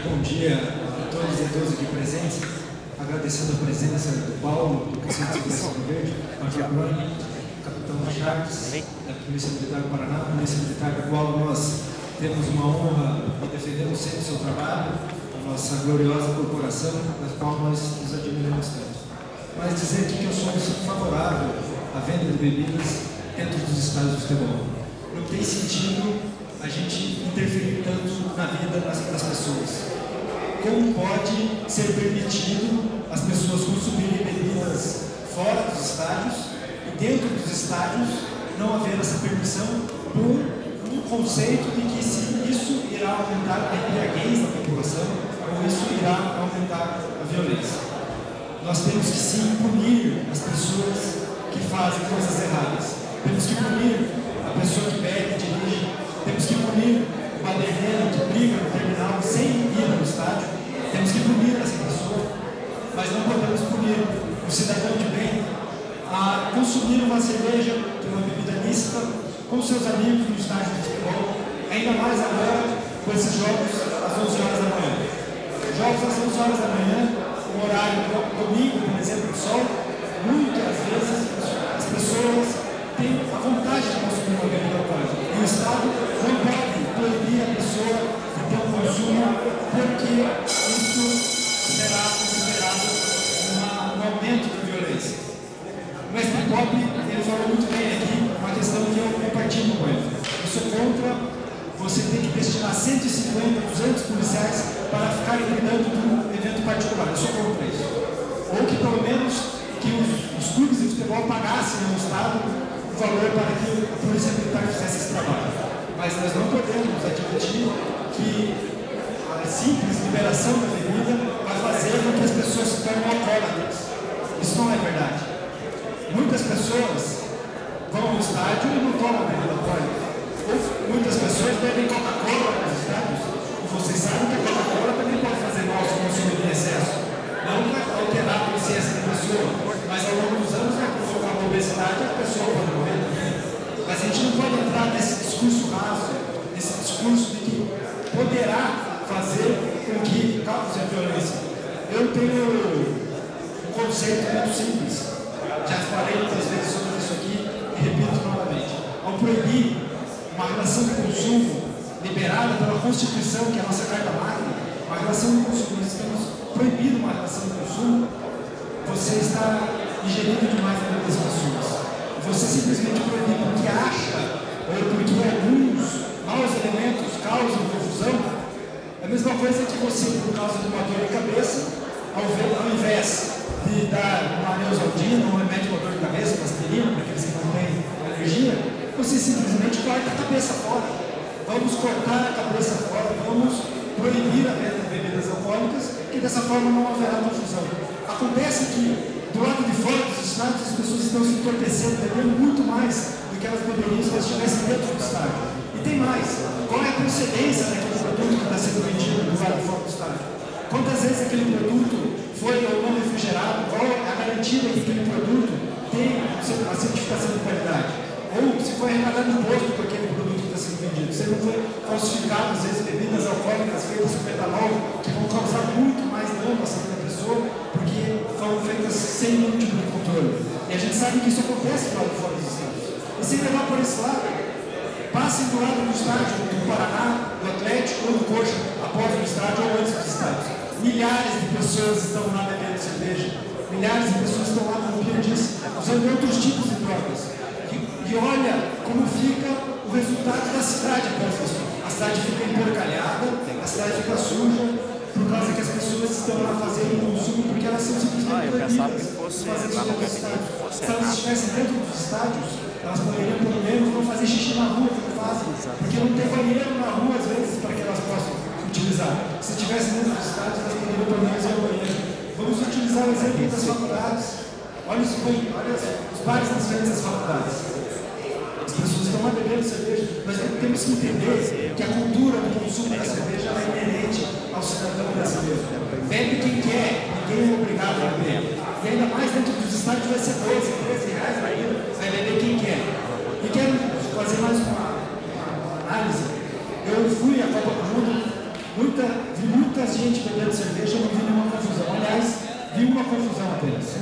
Bom dia a todos e a todas aqui presentes, agradecendo a presença do Paulo, do Presidente da Segurança Verde, Major Bruni, Capitão Charles, da Polícia Militar do Paraná, Polícia Militar da qual nós temos uma honra e defendemos sempre o seu trabalho, a nossa gloriosa corporação, da qual nós nos admiramos tanto. Mas dizer aqui que eu sou favorável à venda de bebidas dentro dos estádios de futebol. Não tem sentido a gente interferir tanto na vida das pessoas. Como pode ser permitido as pessoas consumirem bebidas fora dos estádios e dentro dos estádios não haver essa permissão por um conceito de que se isso irá aumentar a embriaguez da população ou isso irá aumentar a violência. Nós temos que sim punir as pessoas que fazem coisas erradas. Temos que punir a pessoa que bebe, dirige. Temos que punir o baderneiro que briga no terminal sem ir no estádio. Temos que punir essa pessoa, mas não podemos punir o cidadão de bem a consumir uma cerveja, que é uma bebida lícita, com seus amigos no estádio de futebol, ainda mais agora com esses jogos às 11 horas da manhã. Jogos às 11 horas da manhã, um horário domingo, por exemplo, do sol, muitas vezes as pessoas têm a vontade de consumir uma bebida alcoólica. E o Estado não pode proibir a pessoa de ter um consumo, porque isso será considerado um aumento da violência. O mestre Pop, ele falou muito bem aqui uma questão que eu compartilho com ele. Eu sou contra você ter que destinar 150, 200 policiais para ficarem cuidando de um evento particular. Eu sou contra isso. Ou que pelo menos que os clubes de futebol pagassem ao Estado o valor para que a Polícia Militar fizesse esse trabalho. Mas nós não podemos admitir que a simples liberação da bebida vai fazer com que as pessoas se tornem alcoólatras. Isso não é verdade. Muitas pessoas vão ao estádio e não tomam bebida alcoólica. Muitas pessoas bebem Coca-Cola nos estádios. E vocês sabem que a Coca-Cola também pode fazer mal se consumir em excesso. Não para alterar a consciência da pessoa, mas ao longo dos anos vai provocar uma obesidade e a pessoa pode morrer também. Mas a gente não pode entrar nesse discurso raso, nesse discurso de que poderá fazer com que cause a violência. Eu tenho um conceito muito simples. Já falei muitas vezes sobre isso aqui e repito novamente. Ao proibir uma relação de consumo liberada pela Constituição, que é a nossa Carta Magna, uma relação de consumo, nós estamos proibindo uma relação de consumo, você está ingerindo demais a vida das pessoas. Você simplesmente proibir porque acha, ou porque alguns maus elementos causam confusão, é a mesma coisa que você, por causa de uma dor de cabeça, ao invés de dar uma neosaldina, um remédio para dor de cabeça, uma aspirina, para aqueles que não têm alergia, você simplesmente corta a cabeça fora. Vamos cortar a cabeça fora, vamos proibir a venda de bebidas alcoólicas, que dessa forma não haverá confusão. Acontece que, do lado de fora dos estádios, as pessoas estão se entorpecendo, bebendo muito mais do que elas beberiam se elas estivessem dentro do estádio. E tem mais, qual é a procedência daquele produto que está sendo vendido do lado de fora do estádio? Quantas vezes aquele produto foi ou não refrigerado? Qual é a garantia de que aquele produto tem a certificação de qualidade? Ou se foi arrecadado imposto por aquele produto que está sendo vendido? Se não foi falsificado, às vezes, bebidas alcoólicas feitas com metanol, que vão causar muito mais dano à saúde da pessoa, porque foram feitas sem nenhum tipo de controle. E a gente sabe que isso acontece do lado de fora dos estádios. E sem levar por esse lado, passem do lado do estádio do Paraná, do Atlético ou do Coxa, após o estádio ou antes dos estádios. Milhares de pessoas estão lá bebendo cerveja, milhares de pessoas estão lá, como Pia disse, usando outros tipos de drogas. E olha como fica o resultado da cidade após isso. A cidade fica emporcalhada, a cidade fica suja, por causa que as pessoas estão lá fazendo um consumo porque elas são simplesmente proibidas de fazer isso dentro dos estádios. Se elas estivessem dentro dos estádios, elas poderiam pelo menos não fazer xixi na rua, como fazem, porque não tem banheiro na rua às vezes para que elas possam utilizar. Se estivessem dentro dos estádios, elas poderiam pelo menos ir ao banheiro. Vamos utilizar o exemplo das faculdades. Olha os bares nas frentes das faculdades. As pessoas estão lá bebendo cerveja. Nós temos que entender que a cultura do consumo da cerveja é inerente ao cidadão brasileiro. Bebe quem quer, ninguém é obrigado a beber. E ainda mais dentro dos estádios vai ser 12, 13 reais na ida, vai beber quem quer. E quero fazer mais uma análise. Eu fui à Copa do Mundo, vi muitas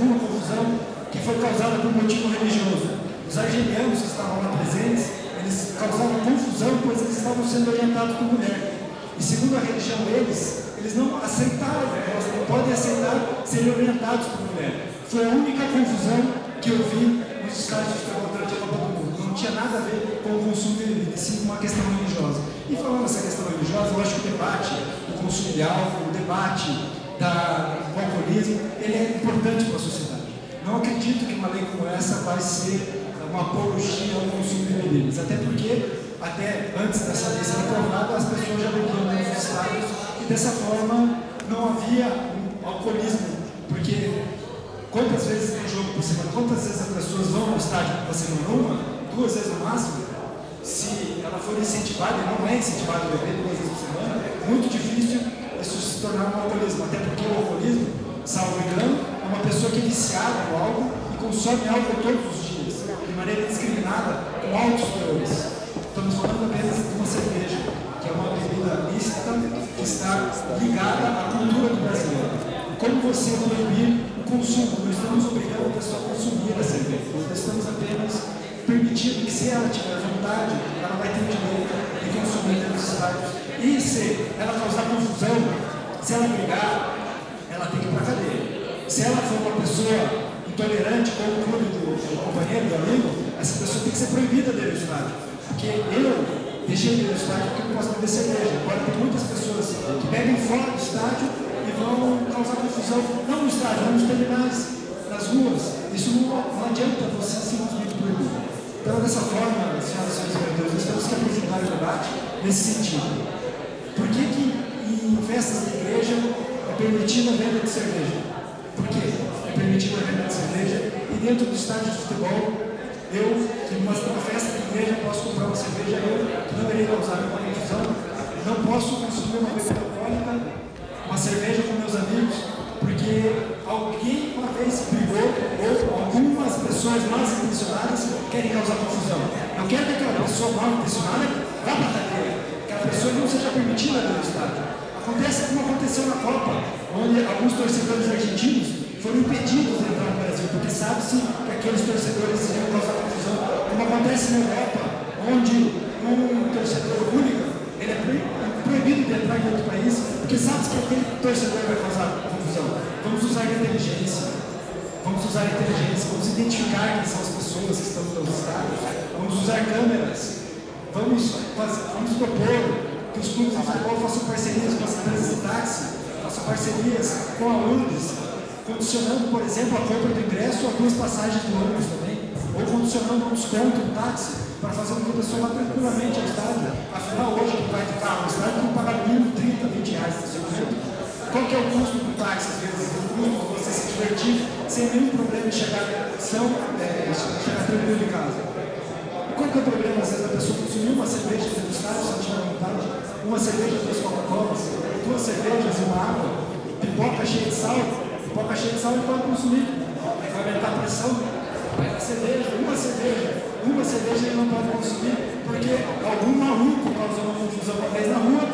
uma confusão que foi causada por motivo religioso. Os argelianos que estavam lá presentes, eles causavam confusão, pois eles estavam sendo orientados por mulher. E segundo a religião deles, eles não aceitaram, eles não podem aceitar serem orientados por mulher. Foi a única confusão que eu vi nos estádios de futebol durante a Copa do Mundo. Não tinha nada a ver com o consumo de bebida, sim com uma questão religiosa. E falando dessa questão religiosa, eu acho que o debate do consumo de álcool, o debate do alcoolismo, ele é importante para a sociedade. Não acredito que uma lei como essa vai ser uma apologia ao consumo de bebidas, até porque, até antes dessa lei ser aprovada, as pessoas já bebiam nos estádios e dessa forma não havia um alcoolismo, porque quantas vezes tem jogo por semana, quantas vezes as pessoas vão no estádio por semana? Uma, 2 vezes no máximo? Se ela for incentivada, e não é incentivada a beber 2 vezes por semana, é muito difícil isso se tornar um alcoolismo, até porque o alcoolismo, salvo engano, é uma pessoa que é viciada no álcool e consome álcool todos os dias, de maneira indiscriminada, com altos teores. Estamos falando apenas de uma cerveja, que é uma bebida lícita que está ligada à cultura do brasileiro. Como você proibir o consumo? Não estamos obrigando a pessoa a consumir a cerveja, nós estamos apenas permitindo que, se ela tiver vontade, ela vai ter o direito de consumir dentro dos estádios. E se ela causar confusão, se ela brigar, ela tem que ir para a cadeia. Se ela for uma pessoa intolerante, como o clube do companheiro, do amigo, essa pessoa tem que ser proibida dentro do estádio. Porque eu deixei de ir no estádio porque eu não posso beber cerveja. Agora tem muitas pessoas que bebem fora do estádio e vão causar confusão, não no estádio, mas nos terminais, nas ruas. Isso não adianta você simplesmente proibir. Então, dessa forma, senhoras e senhores vereadores, nós temos que aprofundar o debate nesse sentido. Por que em festas da igreja é permitida a venda de cerveja? Por que é permitida a venda de cerveja? E dentro do estádio de futebol, eu, que numa festa da igreja, posso comprar uma cerveja, eu, que não irei causar uma confusão, não posso consumir uma bebida alcoólica, uma cerveja com meus amigos, porque alguém uma vez brigou, ou algumas pessoas mal intencionadas querem causar confusão. Eu quero que aquela pessoa mal intencionada vá para a cadeia, que a pessoa não seja permitida no estádio. Acontece como aconteceu na Copa, onde alguns torcedores argentinos foram impedidos de entrar no Brasil, porque sabe-se que aqueles torcedores iriam causar confusão, como acontece na Europa, onde um torcedor único ele é proibido de entrar em outro país, porque sabe-se que aquele torcedor vai causar confusão. Vamos usar a inteligência, vamos identificar quem são as pessoas que estão nos estádios, vamos usar câmeras, vamos propor que os clubes de futebol façam parcerias com as empresas de táxi, façam parcerias com a URBS, condicionando, por exemplo, a compra do ingresso a 2 passagens do ônibus também, ou condicionando um desconto no táxi, para fazer com que a pessoa vá tranquilamente ao estádio. Afinal, hoje, que vai de carro ao estádio, tem que pagar mínimo 30, 20 reais de estacionamento. Qual que é o custo do táxi, às vezes? O custo de você se divertir sem nenhum problema de chegar tranquilo em casa. Qual que é o problema, às vezes, da pessoa consumir uma cerveja dentro do estádio, se ela tiver vontade, uma cerveja, 2 Coca-Colas, 2 cervejas e uma água, pipoca cheia de sal ele pode consumir, vai aumentar a pressão, uma cerveja ele não pode consumir, porque algum maluco causou uma confusão uma vez na rua,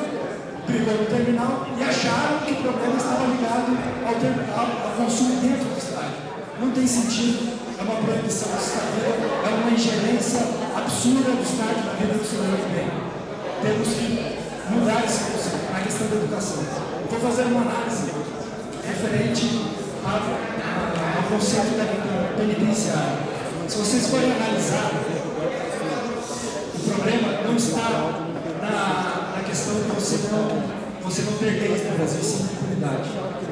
brigou no terminal e acharam que o problema estava ligado ao consumo dentro do estádio. Não tem sentido, é uma proibição do estádio, é uma ingerência absurda do estádio na vida do cidadão que vem. Temos que mudar esse conceito na questão da educação. Vou fazer uma análise referente ao conceito da penitenciária. Se vocês forem analisar, o problema não está na questão de você não ter leis no Brasil sem impunidade.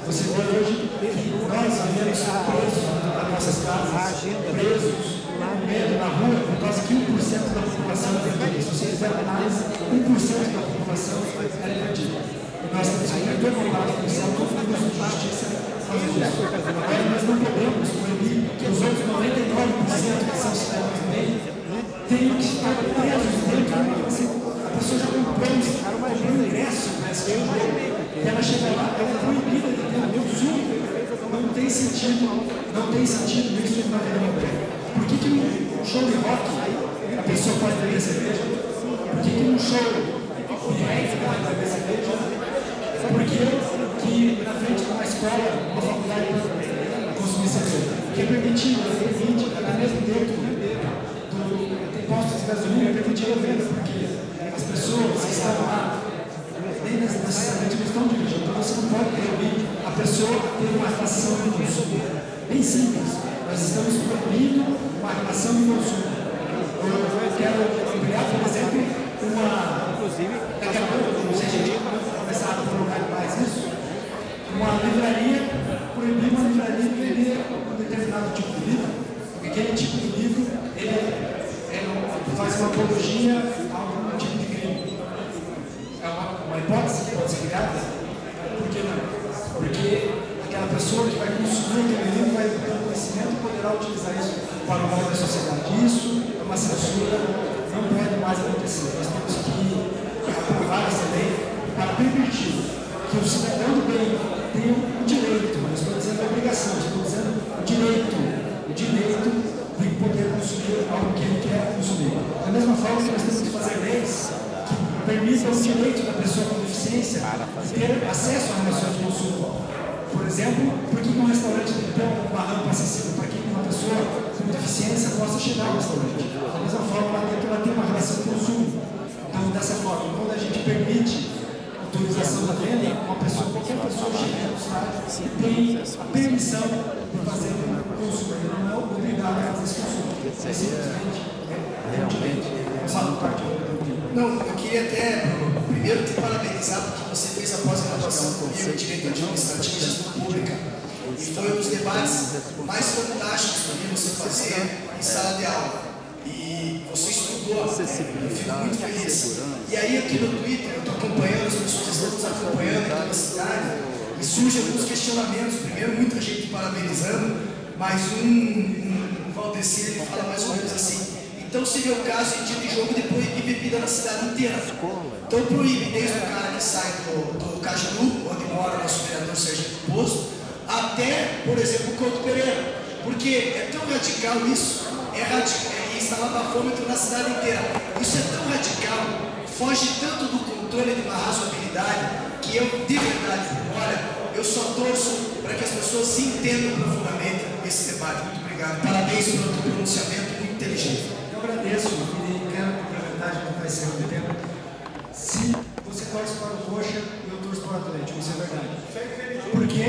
Você vê hoje que nós vivemos presos nas nossas casas, presos com medo na rua, por causa que 1% da população é perdida. Se você fizer análise, 1% da população é perdida. Nós temos que ter todo o lado policial, todo mundo de justiça fazer isso. Agora nós não podemos proibir que os outros 99% que são cidadãos do meio tenham que estar presos dentro. A pessoa já comprou um ingresso para esse jogo e ela chega lá, ela é proibida de ter um consumo. Não tem sentido isso na vida moderna. Por que um show de rock a pessoa pode beber cerveja? Por que um show de reggae pode beber cerveja? Por que na frente de uma escola, uma faculdade, consumir cerveja? porque é permitido, até mesmo dentro tem postos de gasolina, é permitido a venda, porque as pessoas que estão lá, nem necessariamente não estão dirigindo, então você não pode proibir a pessoa a ter uma relação de consumo. Bem simples, nós estamos proibindo uma relação de consumo. Eu quero ampliar, por exemplo, daqui a pouco, não sei se a gente vai começar a colocar mais isso, uma livraria, proibir uma livraria de vender um determinado tipo de livro, porque aquele tipo de livro faz uma apologia a algum tipo de crime. É uma hipótese que pode ser criada? Por que não? Porque aquela pessoa que vai consumir aquele livro vai ter conhecimento e poderá utilizar isso para o mal da sociedade. Isso é uma censura, não pode mais acontecer. Nós temos que aprovar essa lei para permitir que o cidadão do bem tenha o direito, não estou dizendo a obrigação, estou dizendo o direito de poder consumir algo que ele quer consumir. Da mesma forma que nós temos que fazer leis que permitam o direito da pessoa com deficiência de ter acesso a relações de consumo. Por exemplo, por que um restaurante tem que ter uma rampa acessível para que uma pessoa com deficiência possa chegar ao restaurante? Da mesma forma, lá dentro ela tem uma relação de consumo. Então, dessa forma, quando a gente permite a autorização da venda, qualquer pessoa chega no estádio tem a permissão de fazer o consumo. Ele não é obrigado a fazer esse consumo. É simplesmente realmente Não, eu queria até primeiro te parabenizar porque você fez a pós-graduação comigo em Direito Administrativo e Gestão Pública e foi um dos debates mais fantásticos que eu vi você fazer em sala de aula. E você estudou, eu fico muito feliz. E aí aqui no Twitter, eu estou acompanhando, as pessoas estão nos acompanhando aqui na cidade e surgem alguns questionamentos. Primeiro, muita gente parabenizando, mas Valdecir, ele fala mais ou menos assim: então seria o caso de jogo de proibir bebida na cidade inteira. Então proíbe desde o cara que sai do Cajuru, onde mora o nosso vereador Sergipe Posto, até, por exemplo, o Couto Pereira. Porque é tão radical isso, instalar bafômetro na cidade inteira. Isso é tão radical, foge tanto do controle de uma razoabilidade, que eu, de verdade, olha, eu só torço para que as pessoas entendam profundamente esse debate. Muito obrigado. Parabéns pelo teu pronunciamento, muito inteligente. Eu agradeço e quero complementar, a gente vai ser o tempo. Se você torce para o Coxa, eu torço para o Atlético, isso é verdade. Porque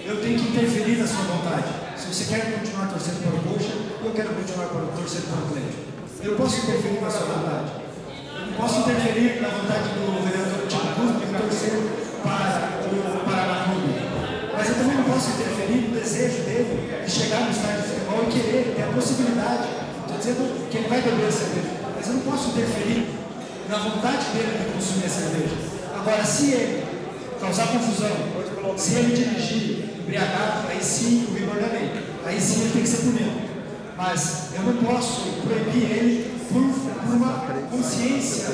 eu tenho que interferir na sua vontade. Se você quer continuar torcendo para o Coxa, eu quero continuar torcendo para o Atlético. Eu não posso interferir na sua vontade. Eu não posso interferir na vontade do vereador Tiago Cruz de torcer para o Paraná Clube. Mas eu também não posso interferir no desejo dele de chegar no estádio de futebol e querer ter a possibilidade. Estou dizendo que ele vai beber a cerveja, mas eu não posso interferir na vontade dele de consumir a cerveja. Agora, se ele causar confusão, se ele dirigir embriagado, aí sim o rigor da lei. Aí sim ele tem que ser punido. Mas eu não posso proibir ele por uma consciência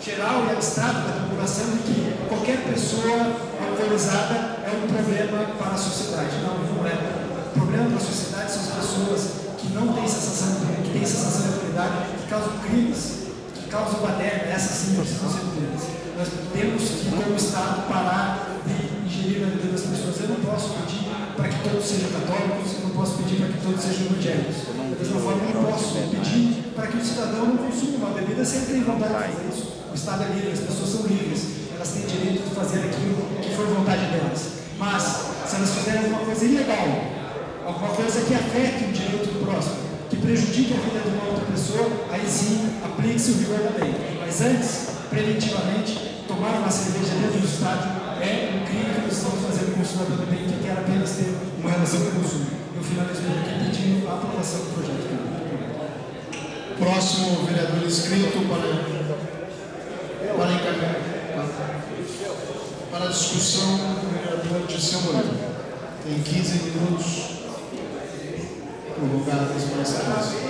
geral e abstrata da população de que qualquer pessoa alcoolizada é um problema para a sociedade. Não é. O problema para a sociedade são as pessoas que não têm sensação de autoridade, que causam crimes, que causam baderna. Essas sim precisam ser punidas. Nós temos que, como Estado, parar de ingerir na vida das pessoas. Eu não posso pedir para que todos sejam católicos, eu não posso pedir para que todos sejam evangélicos. Da mesma forma, eu não posso pedir para que o cidadão não consuma uma bebida sem ter vontade de fazer isso. O Estado é livre, as pessoas são livres, elas têm direito de fazer aquilo que for vontade delas. Mas, se elas fizerem alguma coisa ilegal, alguma coisa que afete o direito do próximo, que prejudique a vida de uma outra pessoa, aí sim aplique-se o rigor da lei. Mas antes, preventivamente, tomar uma cerveja dentro do estádio é um crime que nós estamos fazendo com o cidadão do bem, que quer apenas ter uma relação com o consumo. Eu finalizo aqui pedindo a aprovação do projeto. Próximo vereador inscrito para encaminhar para a discussão, o vereador Dirceu Moreira. Tem 15 minutos prorrogados para essa coisa.